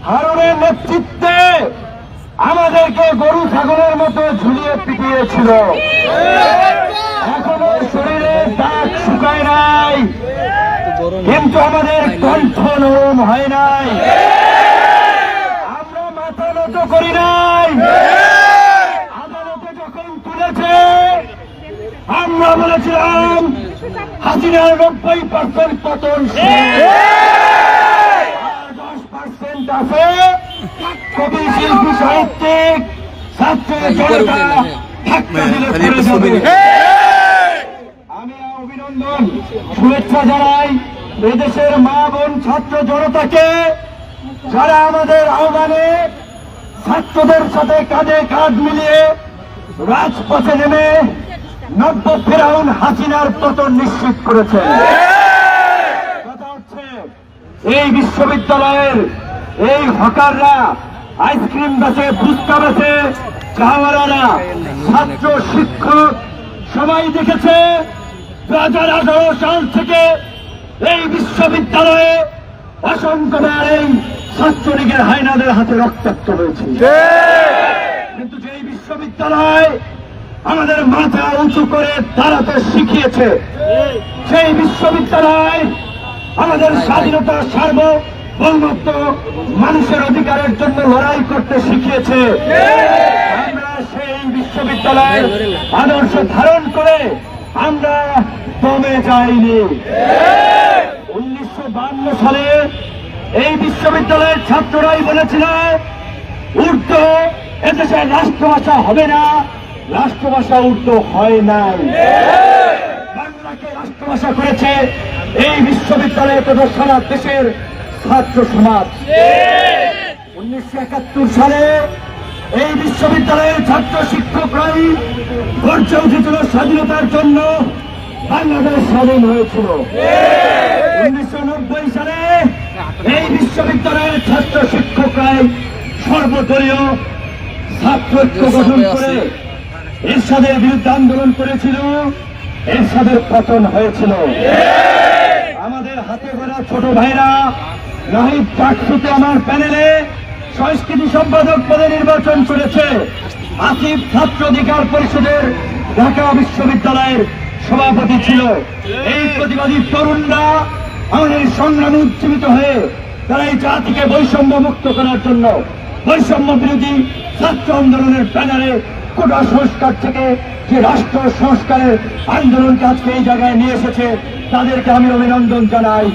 হারুনের নেতৃত্বে আমাদেরকে গরু ছাগলের মতো ঝুলিয়ে পিটিয়েছিল। এখনো শরীরে দাগ শুকায় নাই, কিন্তু আমাদের কণ্ঠ নরম হয় নাই, আমরা মাথা নত করি নাই। আদালতে যখন তুলেছে আমরা বলেছিলাম হাসিনার 90% পতন, 10% আছে কবি, শিল্পী, সাহিত্যিক, ছাত্র জনতা ধাক্কা দিলে পড়ে যাবে। আমি অভিনন্দন শুভেচ্ছা জানাই এদেশের মা বোন ছাত্র জনতাকে, যারা আমাদের আহ্বানে ছাত্রদের সাথে কাঁধে কাঁধ মিলিয়ে রাজপথে নেমে নব্য ফেরাউন হাসিনার পতন নিশ্চিত করেছে। কথা হচ্ছে এই বিশ্ববিদ্যালয়ের এই হকাররা, আইসক্রিম বেচে, ফুচকা বেচে, চাওয়ালারা, ছাত্র শিক্ষক সবাই দেখেছে 2018 সাল থেকে এই বিশ্ববিদ্যালয়ে অসংখ্যবার এই ছাত্রলীগের হায়নাদের হাতে রক্তাক্ত হয়েছে। কিন্তু যেই বিশ্ববিদ্যালয় আমাদের মাথা উঁচু করে দাঁড়াতে শিখিয়েছে, সেই বিশ্ববিদ্যালয় আমাদের স্বাধীনতা, সার্বভৌমত্ব, মানুষের অধিকারের জন্য লড়াই করতে শিখিয়েছে, আমরা সেই বিশ্ববিদ্যালয়ের আদর্শ ধারণ করে আমরা দমে যাইনি। 1952 সালে এই বিশ্ববিদ্যালয়ের ছাত্ররাই বলেছিল উর্দু এদেশের রাষ্ট্রভাষা হবে না, রাষ্ট্রভাষা উর্দু হয় নাই, বাংলাকে রাষ্ট্রভাষা করেছে এই বিশ্ববিদ্যালয়ে তথা সারা দেশের ছাত্র সমাজ। 1971 সালে এই বিশ্ববিদ্যালয়ের ছাত্র শিক্ষকরাই গর্জে উঠেছিল স্বাধীনতার জন্য, বাংলাদেশ স্বাধীন হয়েছিল। 1990 সালে এই বিশ্ববিদ্যালয়ের ছাত্র শিক্ষকরাই সর্বদলীয় ছাত্র ঐক্য গঠন করে এরশাদের বিরুদ্ধে আন্দোলন করেছিল, এরশাদের পতন হয়েছিল। আমাদের হাতে গড়া ছোট ভাইরা নাহিদ চাকসুতে আমার প্যানেলে সংস্কৃতি সম্পাদক পদে নির্বাচন করেছে, আসিফ ছাত্র অধিকার পরিষদের ঢাকা বিশ্ববিদ্যালয়ের সভাপতি ছিল। এই প্রতিবাদী তরুণরা আমাদের সংগ্রামে উজ্জীবিত হয়ে তারা এই জাতিকে বৈষম্য মুক্ত করার জন্য বৈষম্য বিরোধী ছাত্র আন্দোলনের ব্যানারে কোটা সংস্কার থেকে যে রাষ্ট্র সংস্কারের আন্দোলনকে আজকে এই জায়গায় নিয়ে এসেছে, তাদেরকে আমি অভিনন্দন জানাই।